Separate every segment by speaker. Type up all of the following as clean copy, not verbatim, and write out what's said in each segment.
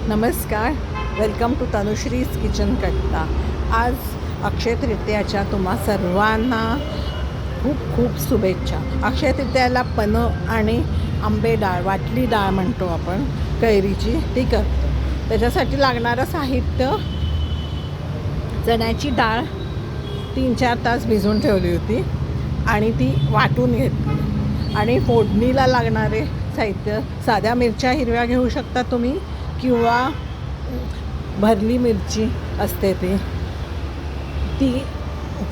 Speaker 1: नमस्कार, welcome to Tanushree's kitchen कट्टा. आज अक्षय तृतीयाच्या तुम्हा सर्वांना खूप खूप शुभेच्छा. अक्षय तृतीयाला पणं आणि आंबे डाळ, वाटली डाळ म्हणतो आपण, कैरीची, ती करतो. त्याच्यासाठी लागणारं साहित्य: चण्याची डाळ 3-4 तास भिजवून ठेवली होती आणि ती वाटून घेतली. आणि फोडणीला लागणारे साहित्य: साध्या मिरच्या हिरव्या घेऊ शकता तुम्ही, किंवा भरली मिरची असते ती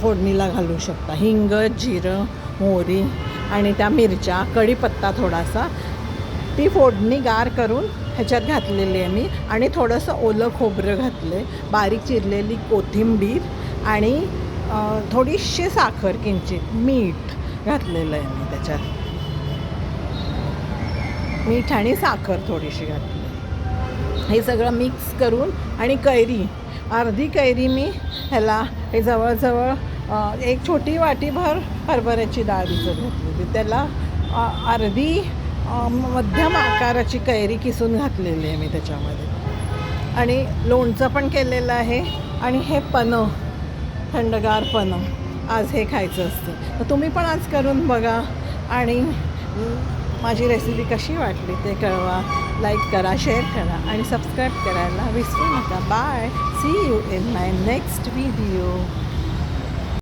Speaker 1: फोडणीला घालू शकता. हिंग, जिरं, मोहरी आणि त्या मिरच्या, कढीपत्ता थोडासा, ती फोडणी गार करून ह्याच्यात घातलेली आहे मी. आणि थोडंसं ओलं खोबरं घातले, बारीक चिरलेली कोथिंबीर आणि थोडीशी साखर, किंचित मीठ घातलेलं आहे मी त्याच्यात. मीठ आणि साखर थोडीशी घातली. हे सगळं मिक्स करून, आणि कैरी, अर्धी कैरी मी ह्याला, हे जवळजवळ एक छोटी वाटीभर हरभऱ्याची डाळ भिजत घातलेली, त्याला अर्धी मध्यम आकाराची कैरी किसून घातलेली आहे मी त्याच्यामध्ये. आणि लोणचं पण केलेलं आहे. आणि हे पणं, थंडगार पणं, आज हे खायचं असतं. तर तुम्ही पण आज करून बघा आणि माझी रेसिपी कशी वाटली ते कळवा. लाईक करा, शेअर करा आणि सबस्क्राईब करायला विसरू नका. Bye, see you in my next video.